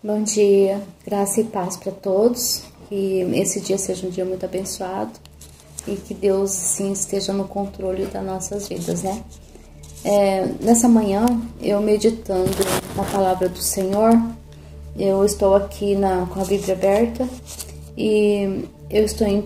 Bom dia, graça e paz para todos, que esse dia seja um dia muito abençoado e que Deus, sim, esteja no controle das nossas vidas, né? Nessa manhã, eu meditando na palavra do Senhor, eu estou aqui com a Bíblia aberta e eu estou em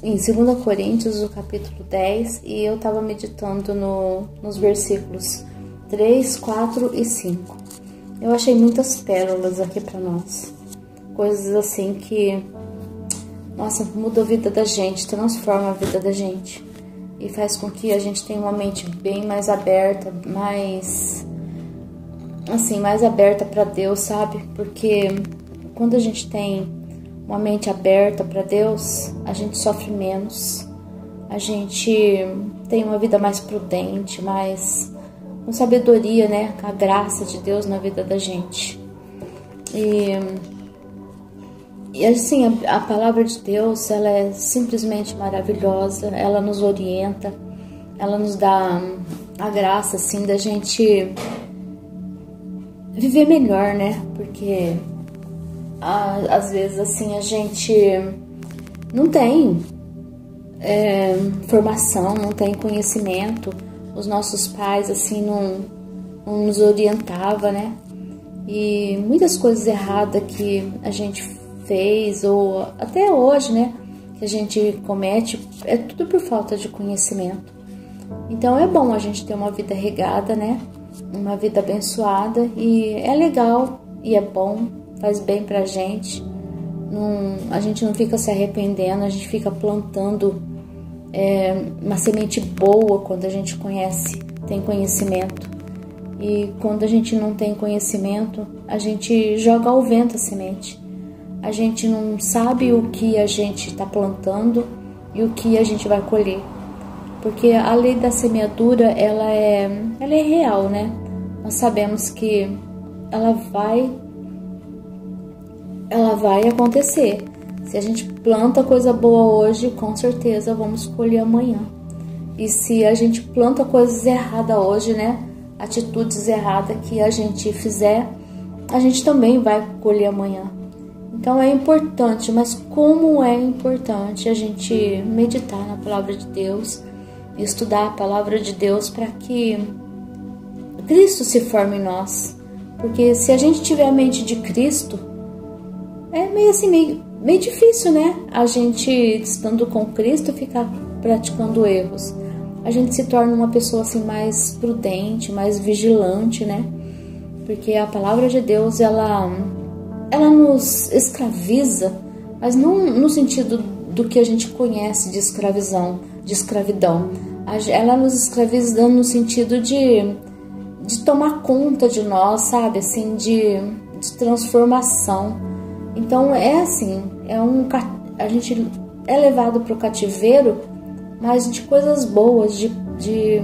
2 Coríntios, o capítulo 10, e eu estava meditando nos versículos 3, 4 e 5. Eu achei muitas pérolas aqui para nós, coisas assim que, nossa, muda a vida da gente, transforma a vida da gente e faz com que a gente tenha uma mente bem mais aberta, mais aberta para Deus, sabe? Porque quando a gente tem uma mente aberta para Deus, a gente sofre menos, a gente tem uma vida mais prudente, mais com sabedoria, né? Com a graça de Deus na vida da gente. E assim, a palavra de Deus, ela é simplesmente maravilhosa, ela nos orienta, ela nos dá a graça, assim, da gente viver melhor, né? Porque às vezes, assim, a gente não tem formação, não tem conhecimento. Os nossos pais, assim, não nos orientavam, né? E muitas coisas erradas que a gente fez, ou até hoje, né? Que a gente comete, é tudo por falta de conhecimento. Então é bom a gente ter uma vida regada, né? Uma vida abençoada, e é legal, e é bom, faz bem pra gente. A gente não fica se arrependendo, a gente fica plantando uma semente boa quando a gente tem conhecimento. E quando a gente não tem conhecimento, a gente joga ao vento a semente. A gente não sabe o que a gente está plantando e o que a gente vai colher. Porque a lei da semeadura, ela é real, né? Nós sabemos que ela vai acontecer. Se a gente planta coisa boa hoje, com certeza vamos colher amanhã. E se a gente planta coisas erradas hoje, né? Atitudes erradas que a gente fizer, a gente também vai colher amanhã. Então é importante, mas como é importante a gente meditar na palavra de Deus, estudar a palavra de Deus para que Cristo se forme em nós. Porque se a gente tiver a mente de Cristo, é meio difícil, né? A gente, estando com Cristo, ficar praticando erros. A gente se torna uma pessoa assim mais prudente, mais vigilante, né? Porque a palavra de Deus, ela nos escraviza, mas não no sentido do que a gente conhece de escravidão. Ela nos escraviza no sentido de tomar conta de nós, sabe? Assim, de transformação. Então é assim, a gente é levado para o cativeiro, mas de coisas boas, de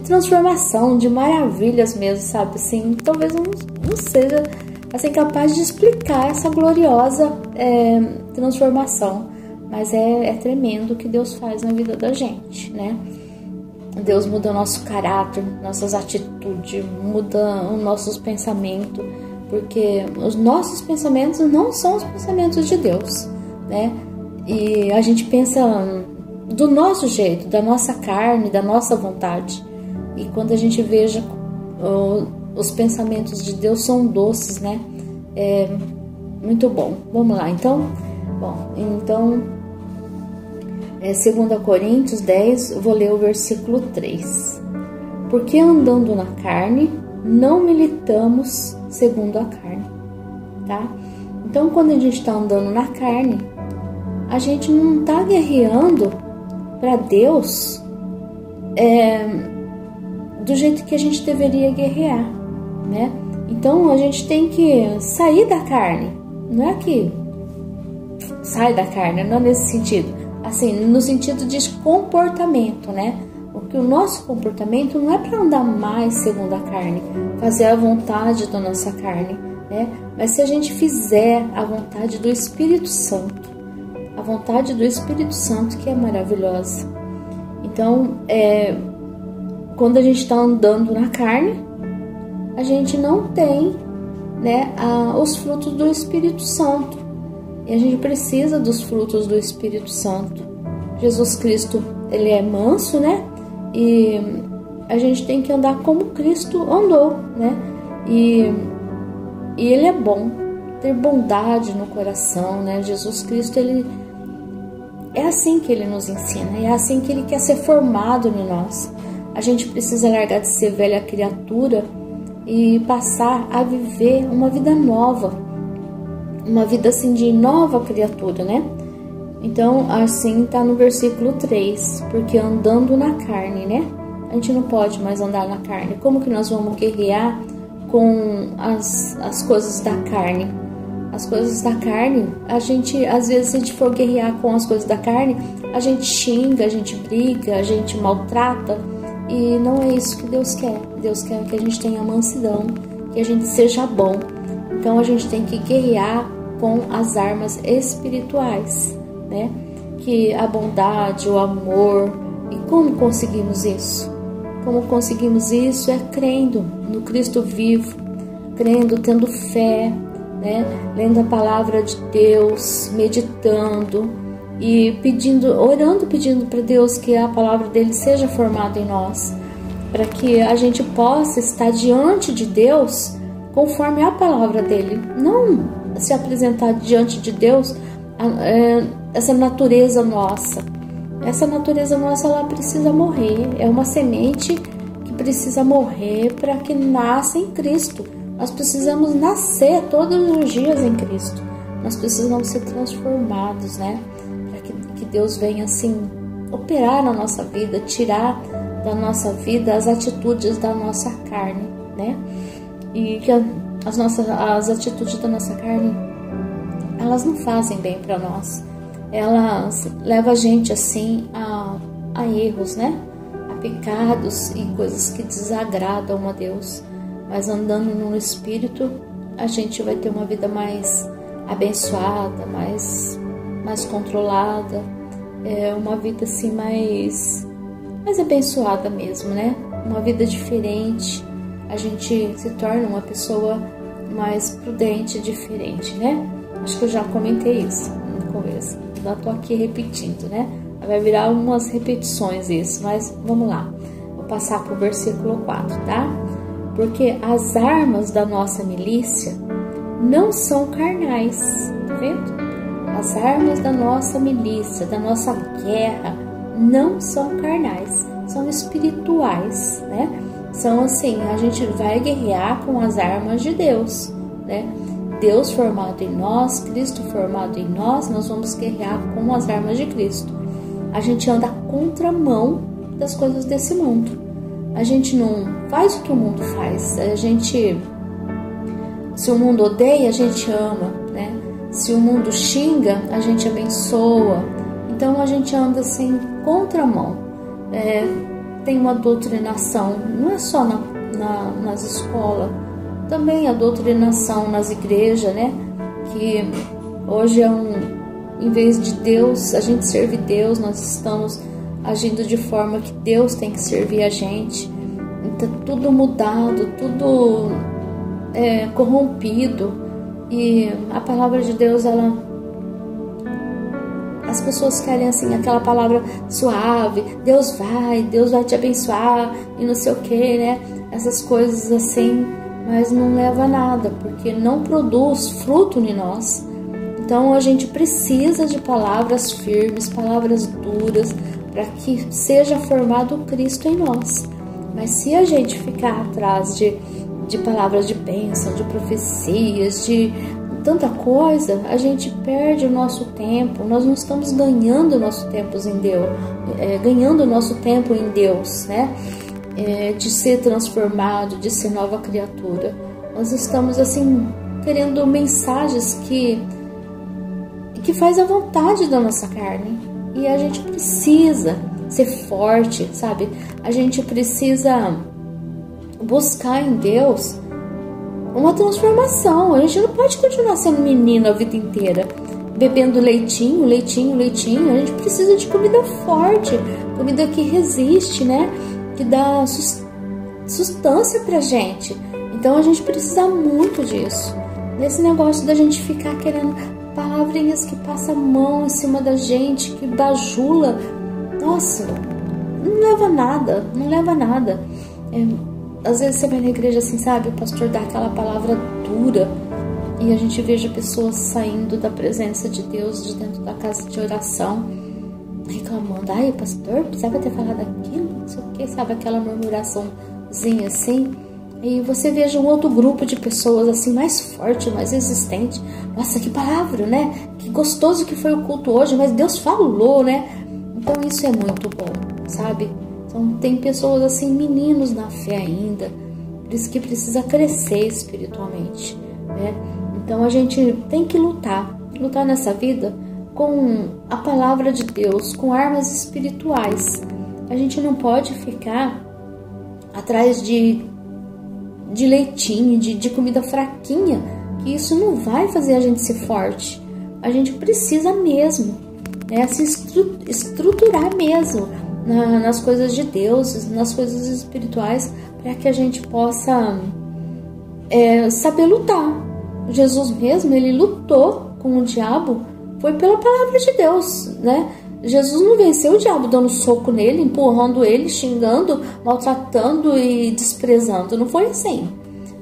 transformação, de maravilhas mesmo, sabe? Assim, talvez não seja assim, capaz de explicar essa gloriosa transformação, mas é tremendo o que Deus faz na vida da gente, né? Deus muda o nosso caráter, nossas atitudes, muda os nossos pensamentos, porque os nossos pensamentos não são os pensamentos de Deus, né? E a gente pensa do nosso jeito, da nossa carne, da nossa vontade. E quando a gente veja os pensamentos de Deus são doces, né? É muito bom. Vamos lá, então? Então, 2 Coríntios 10, eu vou ler o versículo 3. Porque andando na carne, não militamos segundo a carne, tá? Então, quando a gente está andando na carne, a gente não está guerreando para Deus do jeito que a gente deveria guerrear, né? Então, a gente tem que sair da carne. Não é que sai da carne, não nesse sentido. Assim, no sentido de comportamento, né? Porque o nosso comportamento não é para andar mais segundo a carne, fazer a vontade da nossa carne, né? Mas se a gente fizer a vontade do Espírito Santo, a vontade do Espírito Santo, que é maravilhosa. Então, quando a gente está andando na carne, a gente não tem né, os frutos do Espírito Santo. E a gente precisa dos frutos do Espírito Santo. Jesus Cristo, ele é manso, né? E a gente tem que andar como Cristo andou, né? E ele é bom, ter bondade no coração, né? Jesus Cristo, ele é assim que ele nos ensina, é assim que ele quer ser formado em nós. A gente precisa largar de ser velha criatura e passar a viver uma vida nova, uma vida assim de nova criatura, né? Então, assim está no versículo 3, porque andando na carne, né? A gente não pode mais andar na carne. Como que nós vamos guerrear com as coisas da carne? As coisas da carne, a gente, às vezes, se a gente for guerrear com as coisas da carne, a gente xinga, a gente briga, a gente maltrata, e não é isso que Deus quer. Deus quer que a gente tenha mansidão, que a gente seja bom. Então, a gente tem que guerrear com as armas espirituais, né? Que a bondade, o amor. E como conseguimos isso? Como conseguimos isso é crendo no Cristo vivo, crendo, tendo fé, né? Lendo a palavra de Deus, meditando e orando, pedindo para Deus que a palavra dele seja formada em nós, para que a gente possa estar diante de Deus conforme a palavra dele, não se apresentar diante de Deus essa natureza nossa. Essa natureza nossa, ela precisa morrer, é uma semente que precisa morrer para que nasça em Cristo. Nós precisamos nascer todos os dias em Cristo. Nós precisamos ser transformados, né? Para que Deus venha assim operar na nossa vida, tirar da nossa vida as atitudes da nossa carne, né? E que as atitudes da nossa carne, elas não fazem bem para nós. Elas levam a gente assim a erros, né? A pecados e coisas que desagradam a Deus. Mas andando no Espírito, a gente vai ter uma vida mais abençoada, mais controlada, uma vida assim mais abençoada mesmo, né? Uma vida diferente. A gente se torna uma pessoa mais prudente, diferente, né? Acho que eu já comentei isso no começo. Já tô aqui repetindo, né? Vai virar umas repetições isso, mas vamos lá. Vou passar pro versículo 4, tá? Porque as armas da nossa milícia não são carnais, tá vendo? As armas da nossa milícia, da nossa guerra, não são carnais, são espirituais, né? São assim, a gente vai guerrear com as armas de Deus, né? Deus formado em nós, Cristo formado em nós, nós vamos guerrear com as armas de Cristo. A gente anda contramão das coisas desse mundo. A gente não faz o que o mundo faz. Se o mundo odeia, a gente ama, né? Se o mundo xinga, a gente abençoa. Então a gente anda assim contramão. Tem uma doutrinação, não é só nas escolas, também a doutrinação nas igrejas, né? Que hoje em vez de Deus, a gente serve Deus, nós estamos agindo de forma que Deus tem que servir a gente. Então, tudo mudado, tudo corrompido. E a palavra de Deus, as pessoas querem assim aquela palavra suave, Deus vai te abençoar e não sei o que, né? Essas coisas assim, mas não leva a nada, porque não produz fruto em nós. Então a gente precisa de palavras firmes, palavras duras, para que seja formado Cristo em nós. Mas se a gente ficar atrás de palavras de bênção, de profecias, de tanta coisa, a gente perde o nosso tempo. Nós não estamos ganhando o nosso tempo em Deus, ganhando o nosso tempo em Deus, né? De ser transformado, de ser nova criatura. Nós estamos assim querendo mensagens que faz a vontade da nossa carne. E a gente precisa ser forte, sabe? A gente precisa buscar em Deus uma transformação. A gente não pode continuar sendo menino a vida inteira, bebendo leitinho. A gente precisa de comida forte, comida que resiste, né? Que dá sustância pra gente. Então a gente precisa muito disso. Desse negócio da gente ficar querendo palavrinhas que passam a mão em cima da gente, que bajula. Nossa, não leva a nada, não leva a nada. Às vezes você vai na igreja assim, sabe? O pastor dá aquela palavra dura e a gente veja pessoas saindo da presença de Deus, de dentro da casa de oração, reclamando. Ai, pastor, precisava ter falado aquilo, não sei o que, sabe? Aquela murmuraçãozinha assim. E você veja um outro grupo de pessoas assim, mais forte, mais resistente. Nossa, que palavra, né? Que gostoso que foi o culto hoje, mas Deus falou, né? Então isso é muito bom, sabe? Então tem pessoas assim, meninos na fé ainda, por isso que precisa crescer espiritualmente, né? Então a gente tem que lutar nessa vida com a palavra de Deus, com armas espirituais. A gente não pode ficar atrás de leitinho, de comida fraquinha, que isso não vai fazer a gente ser forte. A gente precisa mesmo, né, se estruturar mesmo nas coisas de Deus, nas coisas espirituais, para que a gente possa saber lutar. Jesus mesmo, ele lutou com o diabo, foi pela palavra de Deus, né? Jesus não venceu o diabo dando soco nele, empurrando ele, xingando, maltratando e desprezando. Não foi assim,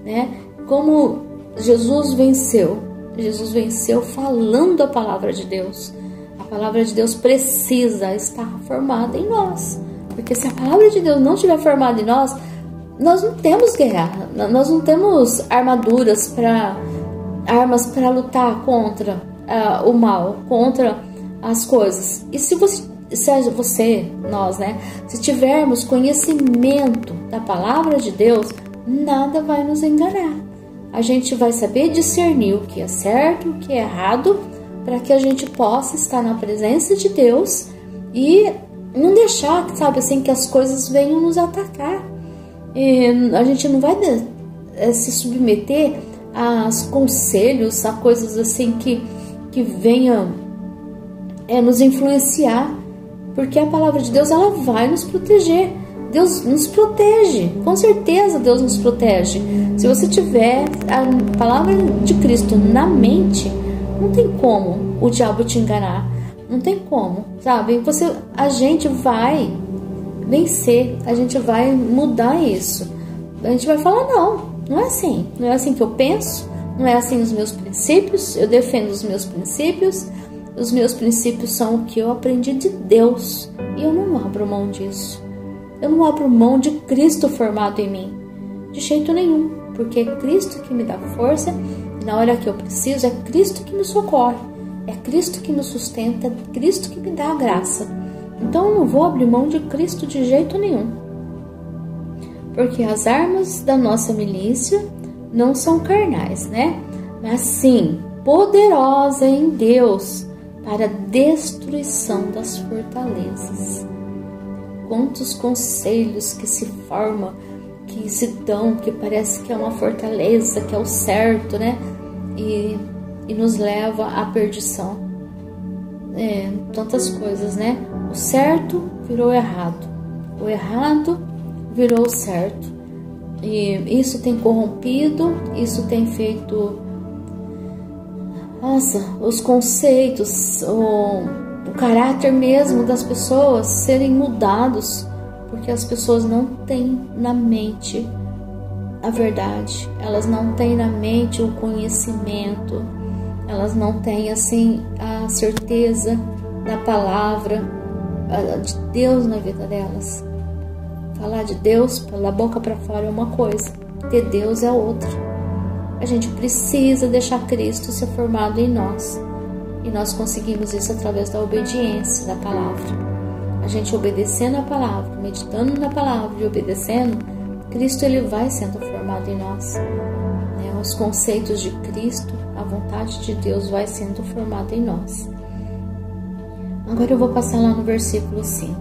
né? Como Jesus venceu? Jesus venceu falando a palavra de Deus. A palavra de Deus precisa estar formada em nós. Porque se a palavra de Deus não estiver formada em nós, nós não temos guerra. Nós não temos armas para lutar contra o mal, contra as coisas. E se nós, né, se tivermos conhecimento da palavra de Deus, nada vai nos enganar. A gente vai saber discernir o que é certo, o que é errado, para que a gente possa estar na presença de Deus e não deixar, sabe, assim, que as coisas venham nos atacar. E a gente não vai se submeter a conselhos, a coisas assim que venham nos influenciar, porque a palavra de Deus, ela vai nos proteger. Deus nos protege, com certeza Deus nos protege. Se você tiver a palavra de Cristo na mente, não tem como o diabo te enganar, não tem como, sabe? A gente vai vencer, a gente vai mudar isso. A gente vai falar, não é assim, não é assim que eu penso, não é assim os meus princípios, eu defendo os meus princípios são o que eu aprendi de Deus, e eu não abro mão disso. Eu não abro mão de Cristo formado em mim, de jeito nenhum, porque é Cristo que me dá força, e na hora que eu preciso, é Cristo que me socorre, é Cristo que me sustenta, é Cristo que me dá a graça. Então eu não vou abrir mão de Cristo de jeito nenhum, porque as armas da nossa milícia não são carnais, né? Mas sim, poderosa em Deus para a destruição das fortalezas. Quantos conselhos que se formam, que se dão, que parece que é uma fortaleza, que é o certo, né? E nos leva à perdição. Tantas coisas, né? O certo virou errado, o errado virou o certo. E isso tem corrompido, isso tem feito, os conceitos, o caráter mesmo das pessoas serem mudados, porque as pessoas não têm na mente a verdade, elas não têm na mente o conhecimento, elas não têm assim a certeza da palavra de Deus na vida delas. Falar de Deus pela boca para fora é uma coisa, ter Deus é outra. A gente precisa deixar Cristo ser formado em nós. E nós conseguimos isso através da obediência da palavra. A gente obedecendo a palavra, meditando na palavra e obedecendo, Cristo ele vai sendo formado em nós. Os conceitos de Cristo, a vontade de Deus vai sendo formada em nós. Agora eu vou passar lá no versículo 5.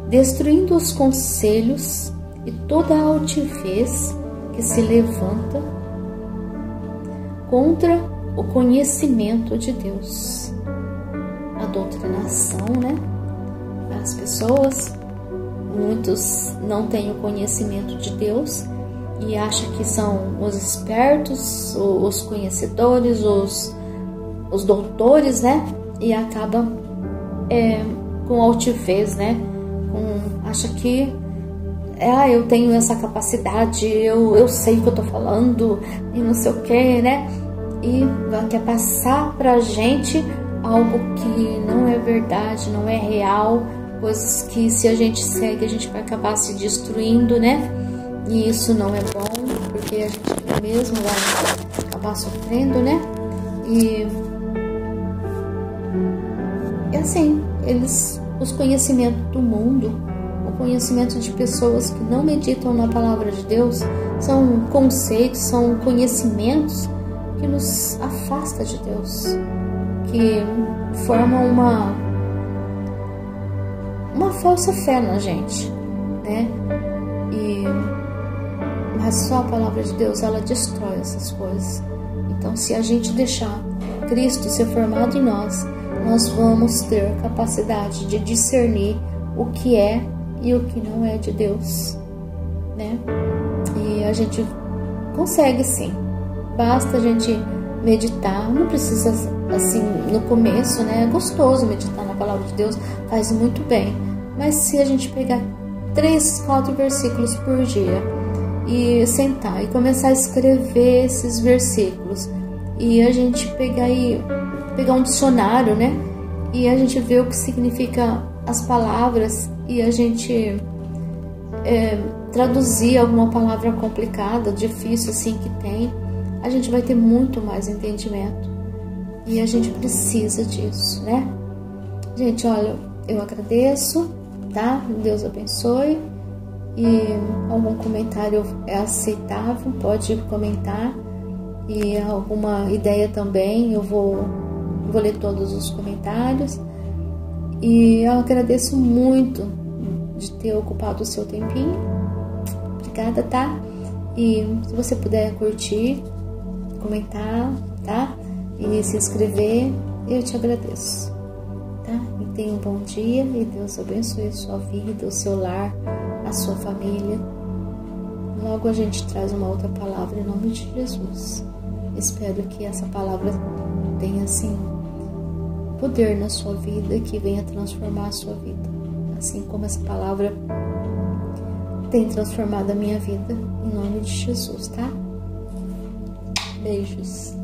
Destruindo os conselhos e toda a altivez que se levanta contra o conhecimento de Deus. A doutrinação, né? As pessoas, muitos não têm o conhecimento de Deus e acha que são os espertos, os conhecedores, os doutores, né? E acaba com altivez, né? Acha que eu tenho essa capacidade, eu sei o que eu tô falando e não sei o que, né? E quer passar pra gente algo que não é verdade, não é real, coisas que se a gente segue a gente vai acabar se destruindo, né? E isso não é bom, porque a gente mesmo vai acabar sofrendo, né? E assim, os conhecimentos do mundo, o conhecimento de pessoas que não meditam na palavra de Deus, são conceitos, são conhecimentos que nos afasta de Deus, que formam uma falsa fé na gente, né? Mas só a palavra de Deus, ela destrói essas coisas. Então, se a gente deixar Cristo ser formado em nós vamos ter capacidade de discernir o que é e o que não é de Deus, né? E a gente consegue sim, basta a gente meditar, não precisa assim no começo, né? É gostoso meditar na palavra de Deus, faz muito bem, mas se a gente pegar 3, 4 versículos por dia e sentar e começar a escrever esses versículos e a gente pegar um dicionário, né? E a gente vê o que significa as palavras e a gente traduzir alguma palavra complicada, difícil assim que tem, a gente vai ter muito mais entendimento. E a gente precisa disso, né? Gente, olha, eu agradeço, tá? Deus abençoe. E algum comentário é aceitável, pode comentar. E alguma ideia também, eu vou ler todos os comentários. E eu agradeço muito de ter ocupado o seu tempinho. Obrigada, tá? E se você puder curtir, comentar, tá? E se inscrever, eu te agradeço, tá? E tenha um bom dia e Deus abençoe a sua vida, o seu lar, a sua família. Logo a gente traz uma outra palavra em nome de Jesus. Espero que essa palavra tenha, assim, poder na sua vida, que venha transformar a sua vida. Assim como essa palavra tem transformado a minha vida, em nome de Jesus, tá? Beijos.